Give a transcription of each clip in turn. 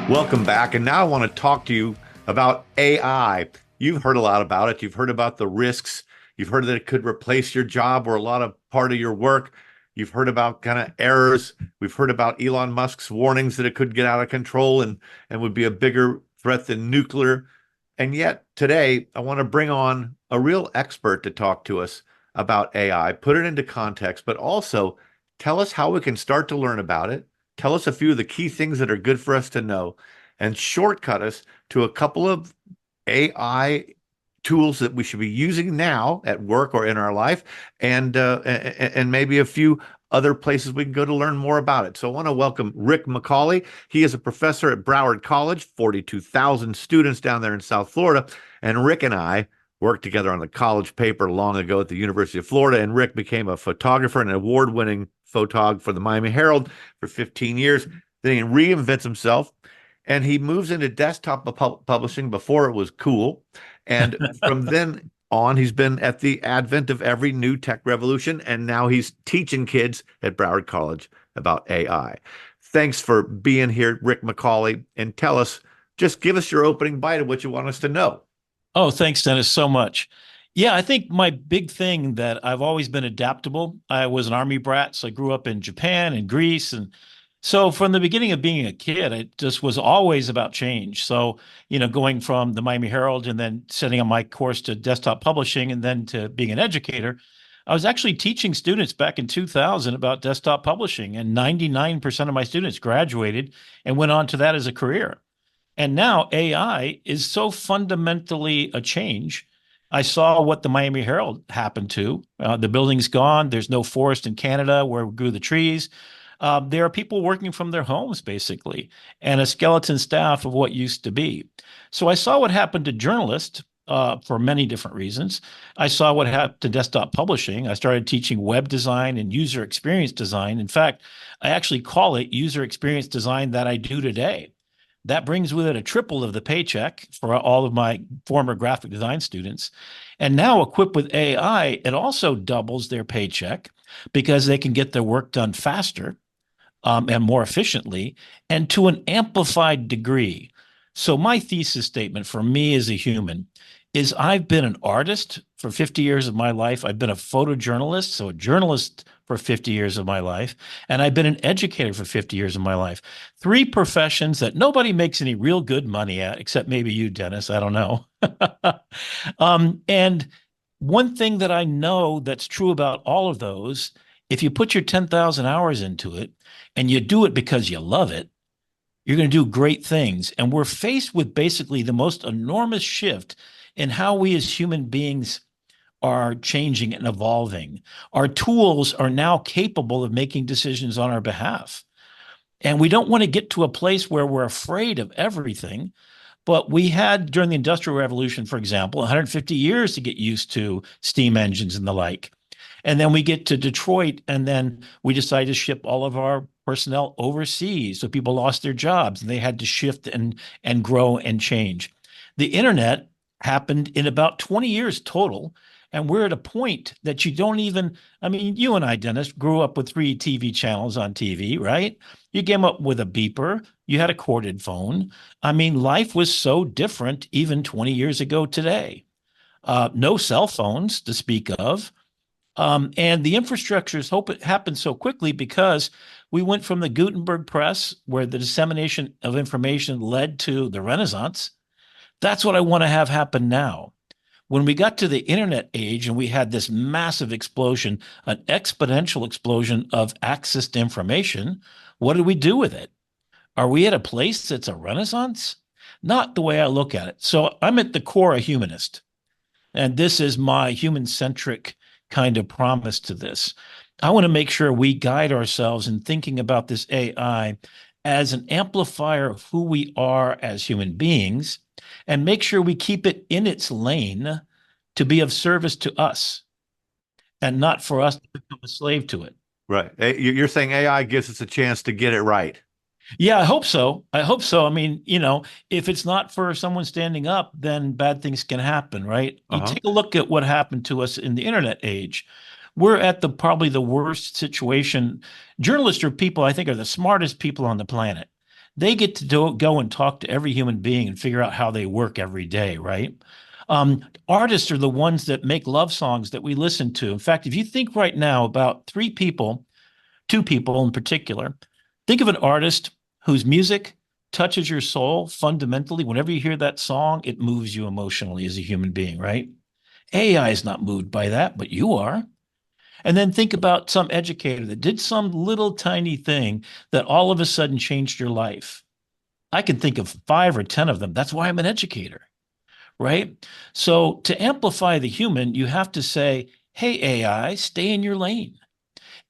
Welcome back. And now I want to talk to you about AI. You've heard a lot about it. You've heard about the risks. You've heard that it could replace your job or a lot of part of your work. You've heard about kind of errors. We've heard about Elon Musk's warnings that it could get out of control and would be a bigger threat than nuclear. And yet today, I want to bring on a real expert to talk to us about AI, put it into context, but also tell us how we can start to learn about it. Tell us a few of the key things that are good for us to know and shortcut us to a couple of AI tools that we should be using now at work or in our life, and maybe a few other places we can go to learn more about it. So I want to welcome Rick McCawley. He is a professor at Broward College, 42,000 students down there in South Florida. And Rick and I worked together on the college paper long ago at the University of Florida. And Rick became a photographer and an award-winning photog for the Miami Herald for 15 years. Then he reinvents himself and he moves into desktop publishing before it was cool. And from then on, he's been at the advent of every new tech revolution. And now he's teaching kids at Broward College about AI. Thanks for being here, Rick McCawley. And tell us, just give us your opening bite of what you want us to know. Oh, thanks, Dennis, so much. Yeah, I think my big thing that I've always been adaptable. I was an army brat, so I grew up in Japan and Greece. And so from the beginning of being a kid, it just was always about change. So, going from the Miami Herald and then setting up my course to desktop publishing and then to being an educator, I was actually teaching students back in 2000 about desktop publishing, and 99% of my students graduated and went on to that as a career. And now AI is so fundamentally a change. I saw what the Miami Herald happened to. The building's gone. There's no forest in Canada where we grew the trees. There are people working from their homes, basically, and a skeleton staff of what used to be. So I saw what happened to journalists for many different reasons. I saw what happened to desktop publishing. I started teaching web design and user experience design. In fact, I actually call it user experience design that I do today. That brings with it a triple of the paycheck for all of my former graphic design students. And now, equipped with AI, it also doubles their paycheck because they can get their work done faster and more efficiently and to an amplified degree. So my thesis statement for me as a human is I've been an artist for 50 years of my life. I've been a photojournalist, so a journalist for 50 years of my life, and I've been an educator for 50 years of my life. Three professions that nobody makes any real good money at, except maybe you, Dennis. I don't know. And one thing that I know that's true about all of those, if you put your 10,000 hours into it and you do it because you love it, you're going to do great things. And we're faced with basically the most enormous shift in how we as human beings are changing and evolving. Our tools are now capable of making decisions on our behalf. And we don't want to get to a place where we're afraid of everything. But we had, during the Industrial Revolution, for example, 150 years to get used to steam engines and the like. And then we get to Detroit, and then we decide to ship all of our personnel overseas. So people lost their jobs, and they had to shift and grow and change. The internet happened in about 20 years total. And we're at a point that you don't even, I mean, you and I, Dennis, grew up with 3 TV channels on TV, right? You came up with a beeper. You had a corded phone. I mean, life was so different even 20 years ago today. No cell phones to speak of. And the infrastructures happened so quickly because we went from the Gutenberg press, where the dissemination of information led to the Renaissance. That's what I want to have happen now. When we got to the internet age and we had this massive explosion, an exponential explosion of access to information, what did we do with it? Are we at a place that's a renaissance? Not the way I look at it. So I'm at the core a humanist. And this is my human-centric kind of promise to this. I want to make sure we guide ourselves in thinking about this AI as an amplifier of who we are as human beings, and make sure we keep it in its lane to be of service to us and not for us to become a slave to it. Right. You're saying AI gives us a chance to get it right. Yeah, I hope so. I hope so. I mean, if it's not for someone standing up, then bad things can happen, right? You Uh-huh. take a look at what happened to us in the internet age. We're at probably the worst situation. Journalists are people I think are the smartest people on the planet. They get to go and talk to every human being and figure out how they work every day, right? Artists are the ones that make love songs that we listen to. In fact, if you think right now about three people, two people in particular, think of an artist whose music touches your soul fundamentally. Whenever you hear that song, it moves you emotionally as a human being, right? AI is not moved by that, but you are. And then think about some educator that did some little tiny thing that all of a sudden changed your life. I can think of 5 or 10 of them. That's why I'm an educator, right? So to amplify the human, you have to say, hey, AI, stay in your lane.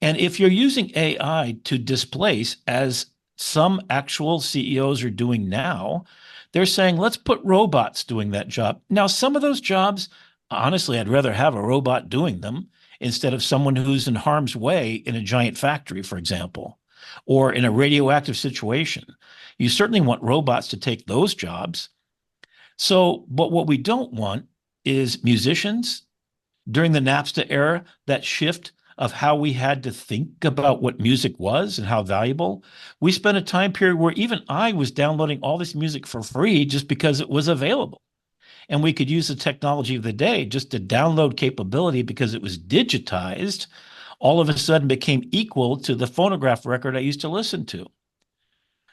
And if you're using AI to displace, as some actual CEOs are doing now, they're saying, let's put robots doing that job. Now, some of those jobs, honestly, I'd rather have a robot doing them instead of someone who's in harm's way in a giant factory, for example, or in a radioactive situation. You certainly want robots to take those jobs. So, but what we don't want is musicians during the Napster era, that shift of how we had to think about what music was and how valuable. We spent a time period where even I was downloading all this music for free just because it was available. And we could use the technology of the day just to download capability because it was digitized, all of a sudden became equal to the phonograph record I used to listen to.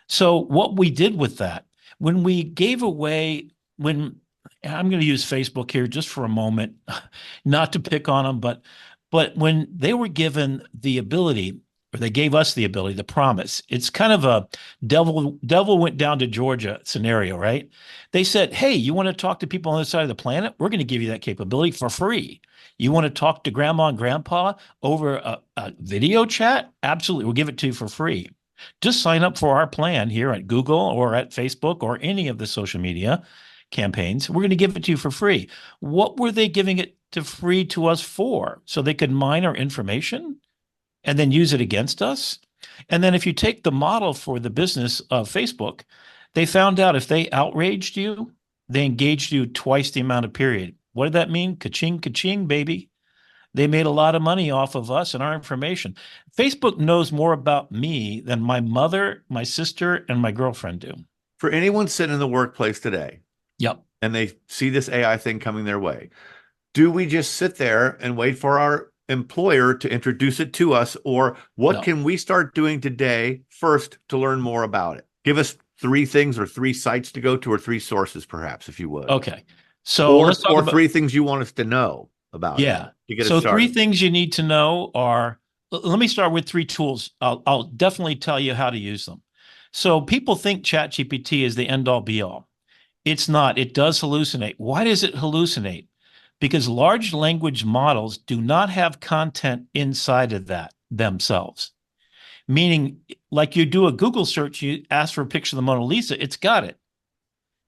So what we did with that, when we gave away, when I'm going to use Facebook here just for a moment, not to pick on them, but when they were given the ability, or they gave us the ability, the promise, it's kind of a devil went down to Georgia scenario, right? They said, hey, you want to talk to people on the side of the planet? We're going to give you that capability for free. You want to talk to grandma and grandpa over a video chat? Absolutely. We'll give it to you for free. Just sign up for our plan here at Google or at Facebook or any of the social media campaigns. We're going to give it to you for free. What were they giving it to free to us for? So they could mine our information and then use it against us? And then if you take the model for the business of Facebook, they found out if they outraged you, they engaged you twice the amount of period. What did that mean? Ka-ching, ka-ching, baby. They made a lot of money off of us and our information. Facebook knows more about me than my mother, my sister, and my girlfriend do. For anyone sitting in the workplace today, Yep. and they see this AI thing coming their way, do we just sit there and wait for our employer to introduce it to us, or what can we start doing today first to learn more about it? Give us 3 things or 3 sites to go to, or 3 sources, perhaps, if you would. Okay. So let's talk about 3 things you want us to know about. Yeah. To get so it started. 3 things you need to know are, let me start with 3 tools. I'll definitely tell you how to use them. So people think ChatGPT is the end all be all. It's not. It does hallucinate. Why does it hallucinate? Because large language models do not have content inside of that themselves. Meaning, like you do a Google search, you ask for a picture of the Mona Lisa, it's got it.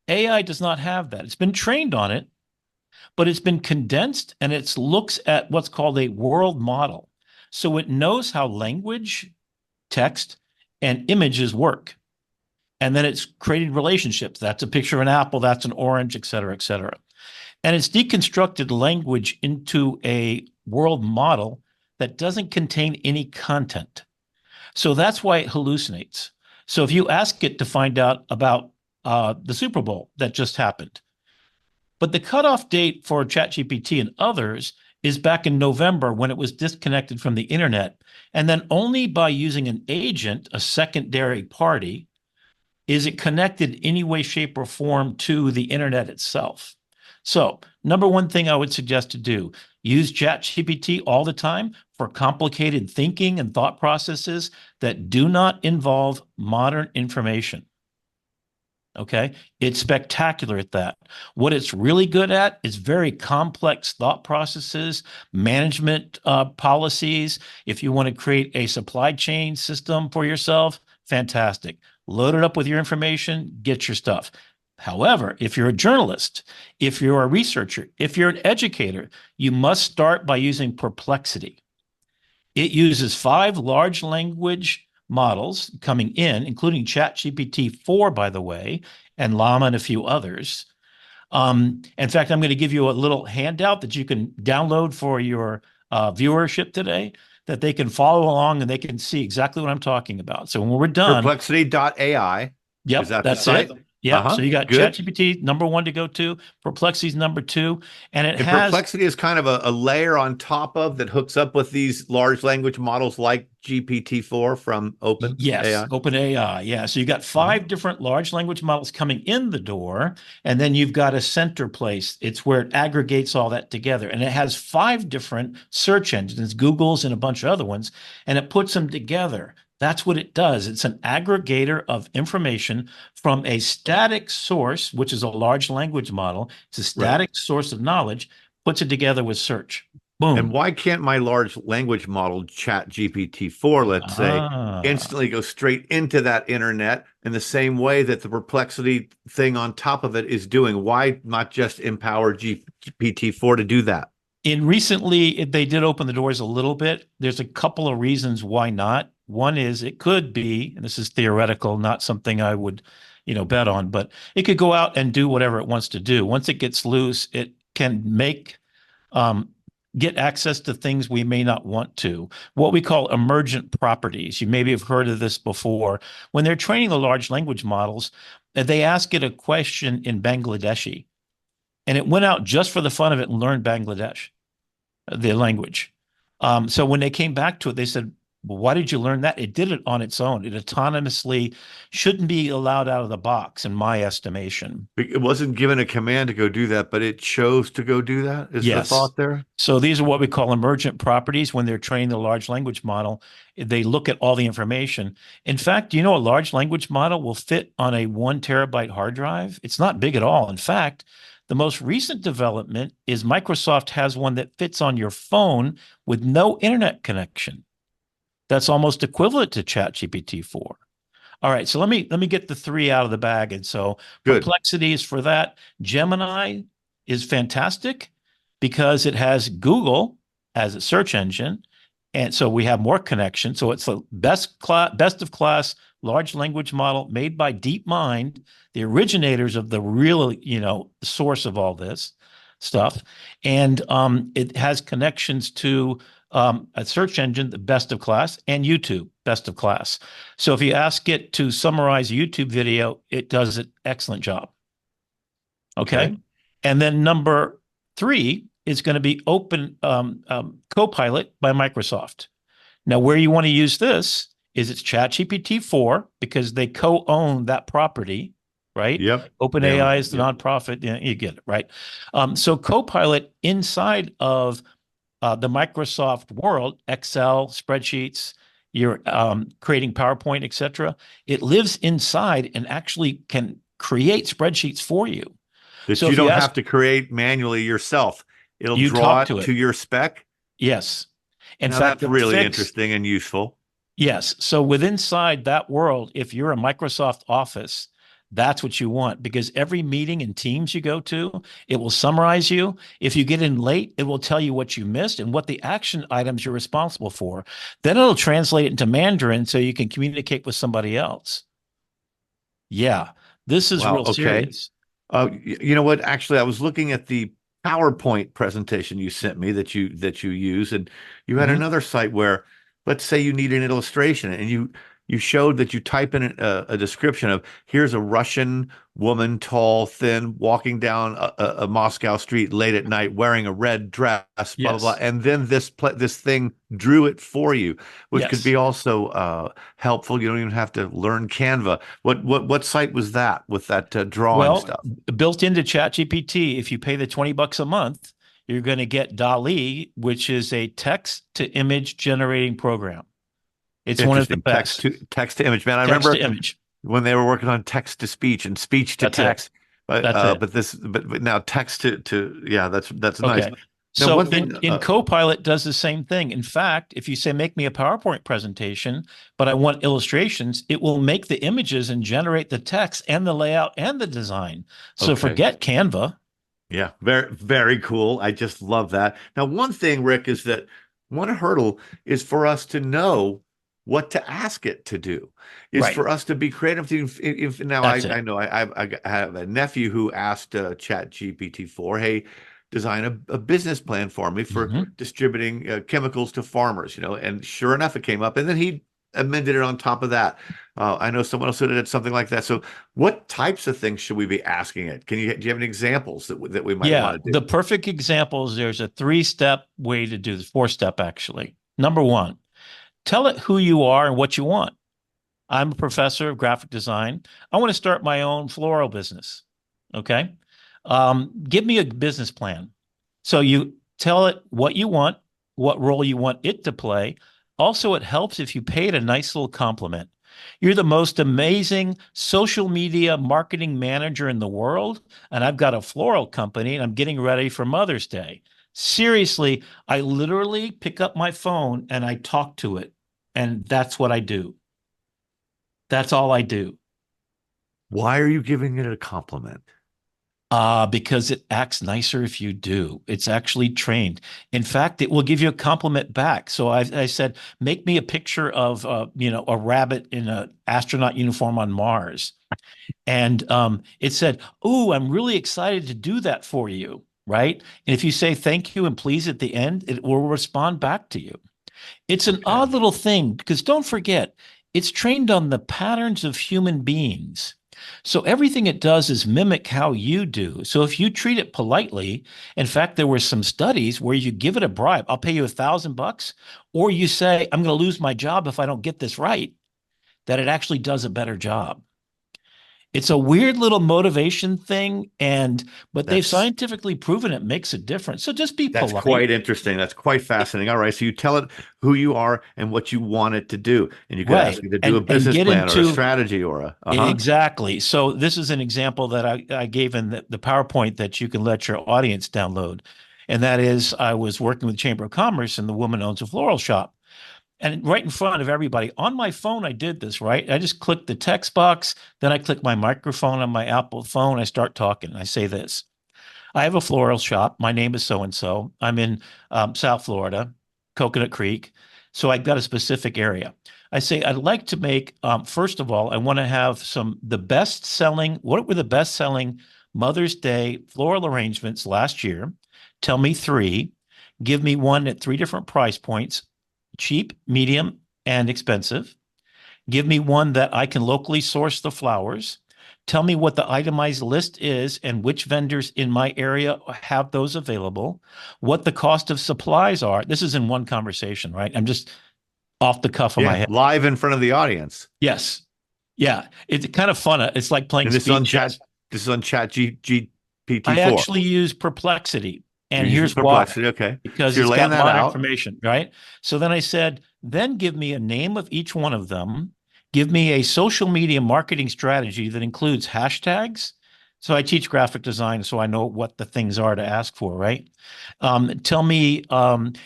AI does not have that. It's been trained on it, but it's been condensed and it looks at what's called a world model. So it knows how language, text, and images work. And then it's created relationships. That's a picture of an apple, that's an orange, et cetera, et cetera. And it's deconstructed language into a world model that doesn't contain any content. So that's why it hallucinates. So if you ask it to find out about the Super Bowl that just happened, but the cutoff date for ChatGPT and others is back in November when it was disconnected from the internet. And then only by using an agent, a secondary party, is it connected any way, shape, or form to the internet itself. So number 1 thing I would suggest to do, use ChatGPT all the time for complicated thinking and thought processes that do not involve modern information. Okay, it's spectacular at that. What it's really good at is very complex thought processes, management policies. If you want to create a supply chain system for yourself, fantastic. Load it up with your information, get your stuff. However, if you're a journalist, if you're a researcher, if you're an educator, you must start by using Perplexity. It uses 5 large language models coming in, including ChatGPT 4, by the way, and Llama and a few others. In fact, I'm going to give you a little handout that you can download for your viewership today, that they can follow along and they can see exactly what I'm talking about. So when we're done, Perplexity.ai. Is Yep, that the that's site? it. Yep. Uh-huh. So you got Good. ChatGPT #1 to go to, Perplexity's #2, and it And has Perplexity is kind of a layer on top of that hooks up with these large language models like GPT-4 from Open yes, AI. OpenAI. Yeah. So you got Mhm. 5 different large language models coming in the door, and then you've got a center place. It's where it aggregates all that together. And it has 5 different search engines, Google's and a bunch of other ones, and it puts them together. That's what it does. It's an aggregator of information from a static source, which is a large language model. It's a Right. static source of knowledge, puts it together with search. And Boom. why can't my large language model chat GPT-4, let's say, Ah. instantly go straight into that internet in the same way that the Perplexity thing on top of it is doing? Why not just empower GPT-4 to do that? In recently, they did open the doors a little bit. There's a couple of reasons why not. One is it could be, and this is theoretical, not something I would, bet on, but it could go out and do whatever it wants to do. Once it gets loose, it can um, get access to things we may not want to. What we call emergent properties. You maybe have heard of this before. When they're training the large language models, they ask it a question in Bangladeshi, and it went out just for the fun of it and learned Bangladesh, the language. So when they came back to it, they said, well, why did you learn that? It did it on its own. It autonomously shouldn't be allowed out of the box, in my estimation. It wasn't given a command to go do that, but it chose to go do that, is the Yes. thought there? So these are what we call emergent properties. When they're training the large language model, they look at all the information. In fact, a large language model will fit on a 1 terabyte hard drive? It's not big at all. In fact, the most recent development is Microsoft has one that fits on your phone with no internet connection. That's almost equivalent to ChatGPT 4. All right, so let me get the 3 out of the bag. And so Good. Perplexity is for that. Gemini is fantastic because it has Google as a search engine, and so we have more connection. So it's the best of class large language model made by DeepMind, the originators of the real, source of all this stuff, and it has connections to a search engine, the best of class, and YouTube, best of class. So if you ask it to summarize a YouTube video, it does an excellent job. Okay. Okay. And then number 3 is going to be Open Copilot by Microsoft. Now, where you want to use this is it's ChatGPT 4 because they co-own that property, right? Yep. OpenAI is the Yep. nonprofit. You get it, right? So Copilot inside of the Microsoft world, Excel, spreadsheets, you're creating PowerPoint, etc. It lives inside and actually can create spreadsheets for you. That So you if you don't ask, have to create manually yourself. It'll you draw talk it to to it. your spec. Yes. In Now fact, that's the really fix, interesting and useful. yes. So within inside that world, if you're a Microsoft Office, that's what you want because every meeting and Teams you go to, it will summarize you. If you get in late, it will tell you what you missed and what the action items you're responsible for. Then it'll translate it into Mandarin so you can communicate with somebody else. Yeah, this is Wow. real Okay. serious. You know what? Actually, I was looking at the PowerPoint presentation you sent me that you use, and you had Mhm. another site where, let's say you need an illustration, and you showed that you type in a description of here's a Russian woman, tall, thin, walking down a Moscow street late at night wearing a red dress, blah blah blah, Yes. and then this thing drew it for you, which could Yes. be also helpful. You don't even have to learn Canva. What site was that with that drawing Well, stuff? built into ChatGPT, if you pay the $20 a month, you're going to get DALL-E, which is a text to image generating program. It's one of the Interesting. best. Text to image, man. I Text to remember image. when they were working on text to speech and speech to That's it. text, but That's it. but now text to yeah, that's nice. Okay. Now So one thing, in Copilot does the same thing. In fact, if you say make me a PowerPoint presentation, but I want illustrations, it will make the images and generate the text and the layout and the design. So okay, forget Canva. yeah, very cool. I just love that. Now one thing, Rick, is that one hurdle is for us to know what to ask it to do, is Right. for us to be creative. If now That's I it. know I have a nephew who asked Chat GPT-4, hey, design a business plan for me for Mhm. distributing chemicals to farmers, and sure enough, it came up, and then he amended it on top of that. I know someone else who did something like that. So what types of things should we be asking it? Do you have any examples that we might Yeah, want to the do? perfect example is there's a 3-step way to do this, 4-step actually. Number one, tell it who you are and what you want. I'm a professor of graphic design. I want to start my own floral business. Okay. Give me a business plan. So you tell it what you want, what role you want it to play. Also, it helps if you pay it a nice little compliment. You're the most amazing social media marketing manager in the world, and I've got a floral company and I'm getting ready for Mother's Day. Seriously, I literally pick up my phone and I talk to it, and that's what I do. That's all I do. Why are you giving it a compliment? Because it acts nicer if you do. It's actually trained. In fact, it will give you a compliment back. So I said, make me a picture of, a rabbit in an astronaut uniform on Mars. And it said, "Ooh, I'm really excited to do that for you." Right. And if you say thank you and please at the end, it will respond back to you. It's an Okay. odd little thing because don't forget, it's trained on the patterns of human beings. So everything it does is mimic how you do. So if you treat it politely, in fact, there were some studies where you give it a bribe. I'll pay you $1,000, or you say, I'm going to lose my job if I don't get this right, that it actually does a better job. It's a weird little motivation thing, but they've That's scientifically proven it makes a difference. So just be That's polite. quite interesting. That's quite fascinating. All right. So you tell it who you are and what you want it to do. And you could ask Right. it to do a And business get plan or a into strategy or a, uh-huh. exactly. So this is an example that I gave in the PowerPoint that you can let your audience download. And that is, I was working with the Chamber of Commerce and the woman owns a floral shop. And right in front of everybody on my phone, I did this, right? I just clicked the text box. Then I click my microphone on my Apple phone. I start talking. I say this. I have a floral shop. My name is so-and-so. I'm in South Florida, Coconut Creek. So I got a specific area. I say, I'd like to make, first of all, I want to have what were the best selling Mother's Day floral arrangements last year? Tell me 3. Give me one at 3 different price points, cheap, medium, and expensive. Give me one that I can locally source the flowers. Tell me what the itemized list is and which vendors in my area have those available, what the cost of supplies are. This is in one conversation, right? I'm just off the cuff of my Yeah. head. Live in front of the audience. Yes. Yeah. It's kind of fun. It's like playing And speed chess. this is on chat I GPT-4. actually use Perplexity. You're And using here's why. Perplexity. Okay. Because So you're it's laying got a that lot of out. information, right? So then I said, then give me a name of each one of them. Give me a social media marketing strategy that includes hashtags. So I teach graphic design, so I know what the things are to ask for, right? Tell me,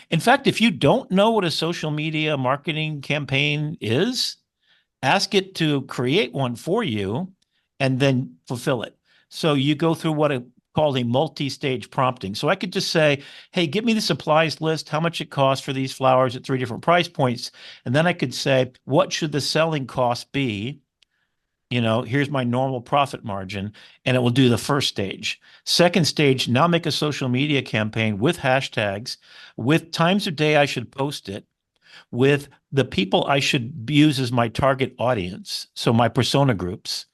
in fact, if you don't know what a social media marketing campaign is, ask it to create one for you and then fulfill it. So you go through what it called a multi-stage prompting. So I could just say, hey, give me the supplies list, how much it costs for these flowers at 3 different price points. And then I could say, what should the selling cost be? Here's my normal profit margin, and it will do the first stage. Second stage, now make a social media campaign with hashtags, with times of day I should post it, with the people I should use as my target audience, so my persona groups.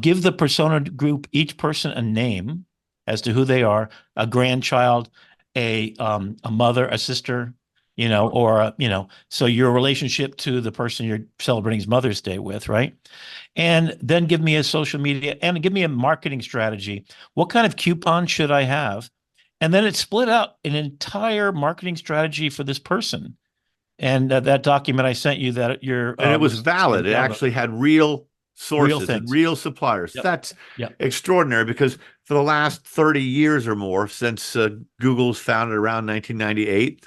Give the persona group, each person, a name as to who they are, a grandchild, a mother, a sister, so your relationship to the person you're celebrating Mother's Day with, right? And then give me a social media and give me a marketing strategy. What kind of coupon should I have? And then it split out an entire marketing strategy for this person. And that document I sent you that your And it was listeners can valid. It download. actually had real Real sources and things. real suppliers. Yep. That's Yep. extraordinary because for the last 30 years or more, since Google's founded around 1998,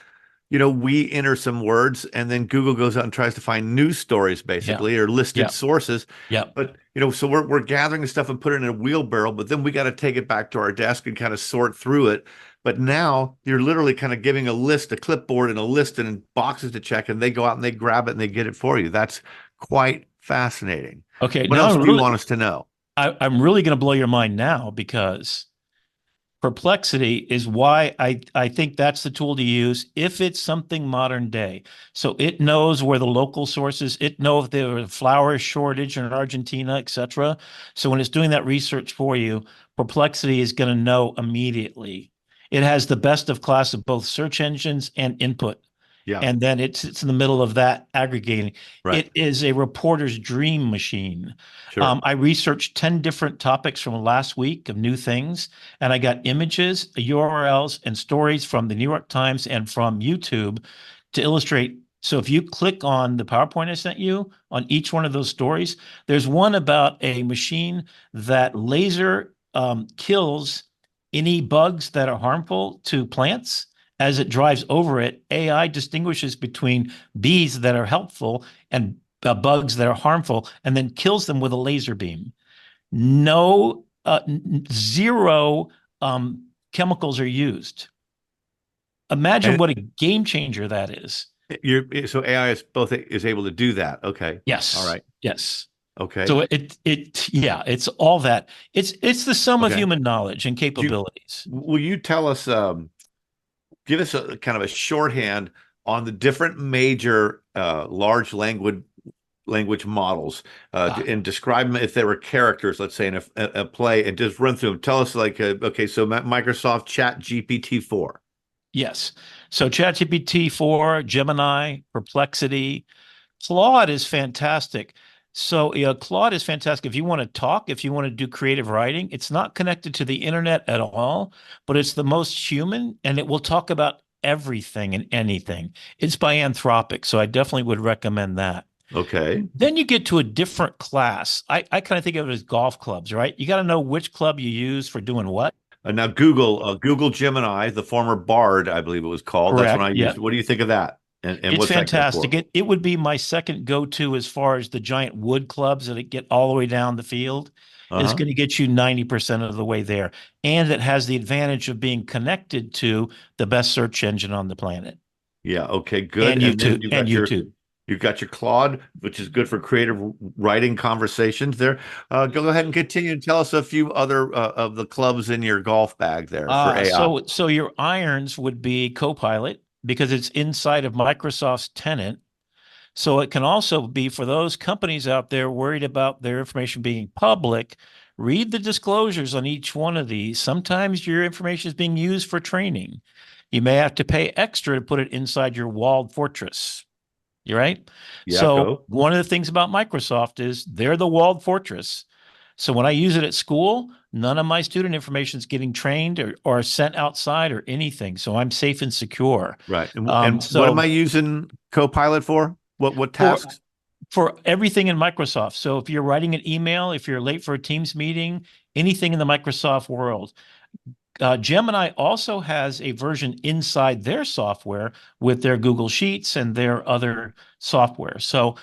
we enter some words and then Google goes out and tries to find news stories Yeah. basically or listed Yeah. sources. Yeah. But, so we're gathering the stuff and put it in a wheelbarrow, but then we got to take it back to our desk and kind of sort through it. But now you're literally kind of giving a list, a clipboard and a list and boxes to check, and they go out and they grab it and they get it for you. That's quite fascinating. Okay. What Now else do you want us to know? I'm really going to blow your mind now because Perplexity is why I think that's the tool to use if it's something modern day. So it knows where the local sources, it knows if there was a flour shortage in Argentina, et cetera. So when it's doing that research for you, Perplexity is going to know immediately. It has the best of class of both search engines and input. Yeah. And then it's in the middle of that aggregating. Right. It is a reporter's dream machine. Sure. I researched 10 different topics from last week of new things, and I got images, URLs, and stories from the New York Times and from YouTube to illustrate. So if you click on the PowerPoint I sent you on each one of those stories, there's one about a machine that laser kills any bugs that are harmful to plants. As it drives over it, AI distinguishes between bees that are helpful and bugs that are harmful, and then kills them with a laser beam. No, zero chemicals are used. Imagine And what a game changer that is. so AI is able to do that. Okay. All Yes, right. yes. Okay. So yeah, it's all that. It's the sum of Okay. human knowledge and capabilities. Will you tell us, give us a kind of a shorthand on the different major large language models, Ah, and describe them if there were characters, let's say in a play, and just run through them. Tell us, like, okay, so Microsoft Chat GPT-4. yes. So ChatGPT 4, Gemini, Perplexity, Claude is fantastic. So, Claude is fantastic. If you want to talk, if you want to do creative writing, it's not connected to the internet at all, but it's the most human and it will talk about everything and anything. It's by Anthropic. So I definitely would recommend that. Okay. Then you get to a different class. I kind of think of it as golf clubs, right? You got to know which club you use for doing what. Now Google Gemini, the former Bard, I believe it was called. That's when Correct. I used. Yep. What do you think of that? And It's what's that good fantastic. for? It would be my second go-to as far as the giant wood clubs that get all the way down the field. It's Uh-huh. going to get you 90% of the way there. And it has the advantage of being connected to the best search engine on the planet. Yeah. Okay. Good. And And then YouTube. And YouTube. you've got your Claude, which is good for creative writing conversations. There. Go ahead and continue and tell us a few other of the clubs in your golf bag there for AI. So your irons would be Copilot because it's inside of Microsoft's tenant. So it can also be for those companies out there worried about their information being public. Read the disclosures on each one of these. Sometimes your information is being used for training. You may have to pay extra to put it inside your walled fortress. You're right. Yeah. So Go. one of the things about Microsoft is they're the walled fortress. So when I use it at school, none of my student information is getting trained or sent outside or anything. So I'm safe and secure. Right. And what am I So using Copilot for? What for tasks? for everything in Microsoft. So if you're writing an email, if you're late for a Teams meeting, anything in the Microsoft world. Gemini also has a version inside their software with their Google Sheets and their other software. So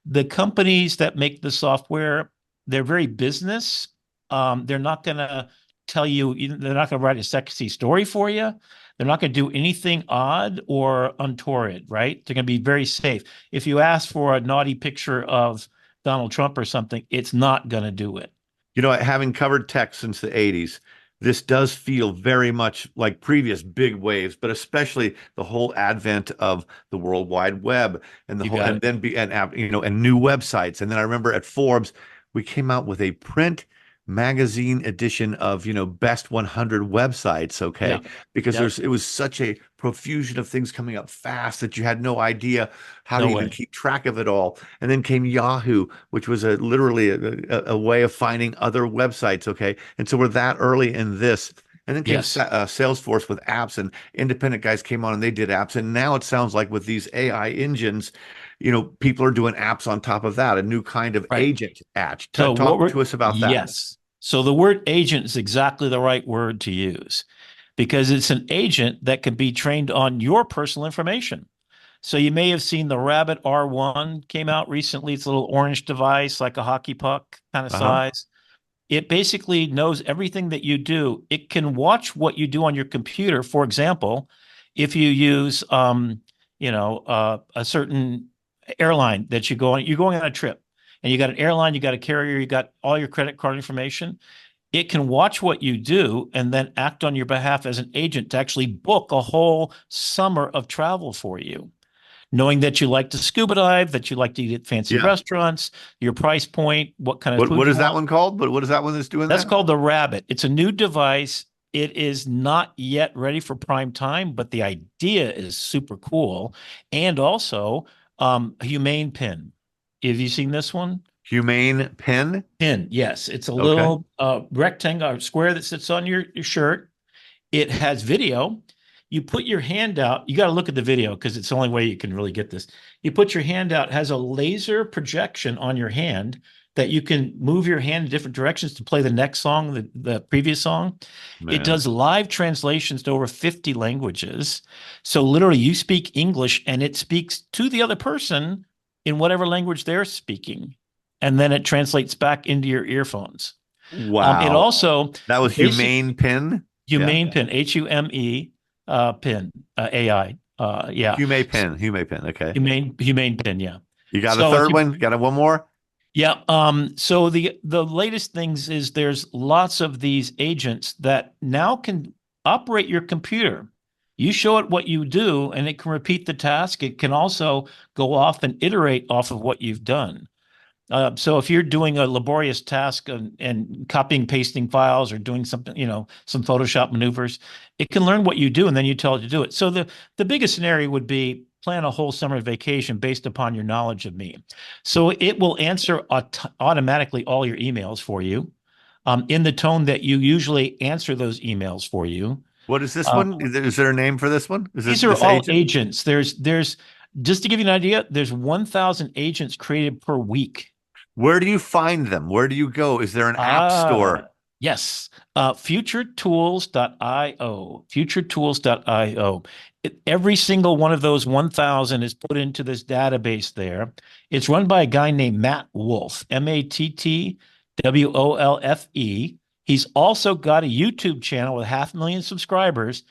the companies that make the software, they're very business. They're not going to tell you, they're not going to write a sexy story for you. They're not going to do anything odd or untoward, right? They're going to be very safe. If you ask for a naughty picture of Donald Trump or something, it's not going to do it. Having covered tech since the 80s, this does feel very much like previous big waves, but especially the whole advent of the World Wide Web and the You whole, got and it. then and new websites. And then I remember at Forbes, we came out with a print magazine edition of, best 100 websites. Okay. Yeah. Because Yep. it was such a profusion of things coming up fast that you had no idea how to No even way. keep track of it all. And then came Yahoo, which was literally a way of finding other websites. Okay. And so we're that early in this. And then came Yes. Salesforce with apps, and independent guys came on and they did apps. And now it sounds like with these AI engines, people are doing apps on top of that, a new kind of Right. agent app. So what Talk we're, to us about that. yes. So the word agent is exactly the right word to use because it's an agent that can be trained on your personal information. So you may have seen the Rabbit R1 came out recently. It's a little orange device, like a hockey puck kind of Uh-huh. size. It basically knows everything that you do. It can watch what you do on your computer. For example, if you use, a certain airline that you go on, you're going on a trip and you got an airline, you got a carrier, you got all your credit card information. It can watch what you do and then act on your behalf as an agent to actually book a whole summer of travel for you, knowing that you like to scuba dive, that you like to eat at fancy Yeah. restaurants, your price point, what kind of food What you is that want. one called? What is that one that's doing That's that? called the Rabbit. It's a new device. It is not yet ready for prime time, but the idea is super cool. And also, Humane Pin. Have you seen this one? Humane Pin? Pin, yes. It's a Okay. little rectangle, square that sits on your shirt. It has video. You put your hand out. You got to look at the video because it's the only way you can really get this. You put your hand out, it has a laser projection on your hand that you can move your hand in different directions to play the next song, the previous song. It Man. does live translations to over 50 languages. So literally you speak English and it speaks to the other person in whatever language they're speaking. And then it translates back into your earphones. It Wow. also That was Humane Pin? Yeah. Humane Pin, Hume Pin, AI. Yeah. Humane Pin. Humane Pin. Okay. Humane Pin, yeah. You got a So if third you, one? Got one more? yeah. So the latest things is there's lots of these agents that now can operate your computer. You show it what you do, and it can repeat the task. It can also go off and iterate off of what you've done. So if you're doing a laborious task and copying, pasting files or doing something, some Photoshop maneuvers, it can learn what you do and then you tell it to do it. So the biggest scenario would be plan a whole summer vacation based upon your knowledge of me. So it will answer automatically all your emails for you in the tone that you usually answer those emails for you. What is this one? Is there a name for this one? Is These this are this all agent? agents. There's just to give you an idea, there's 1,000 agents created per week. Where do you find them? Where do you go? Is there an app store? Yes. Futuretools.io. Futuretools.io. Every single one of those 1,000 is put into this database there. It's run by a guy named Matt Wolfe, Mattwolfe. He's also got a YouTube channel with 500,000 subscribers.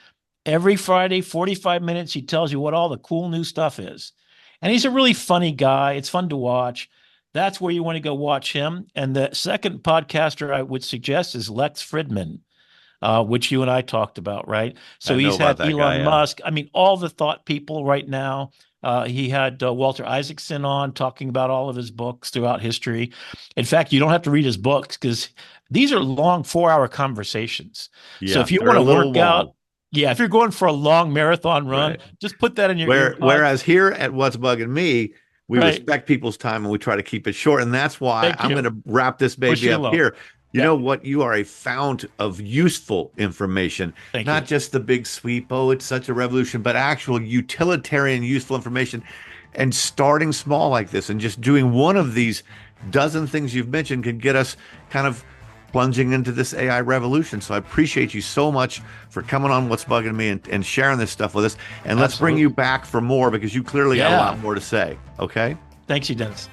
Every Friday, 45 minutes, he tells you what all the cool new stuff is. And he's a really funny guy. It's fun to watch. That's where you want to go watch him. And the second podcaster I would suggest is Lex Fridman, which you and I talked about, right? So he's had Elon Musk. I mean, all the thought people right now. He had Walter Isaacson on talking about all of his books throughout history. In fact, you don't have to read his books because these are long 4-hour conversations. Yeah, so if you want to work out, if you're going for a long marathon run, just put that in your Whereas here at What's Bugging Me, we respect people's time and we try to keep it short. And that's why I'm going to wrap this baby up here. You know what? You are a fount of useful information, not just the big sweep. Oh, it's such a revolution, but actual utilitarian, useful information. And starting small like this and just doing one of these dozen things you've mentioned can get us kind of plunging into this AI revolution. So I appreciate you so much for coming on What's Bugging Me and sharing this stuff with us. And let's bring you back for more because you clearly got a lot more to say. Okay? Thanks you, Dennis.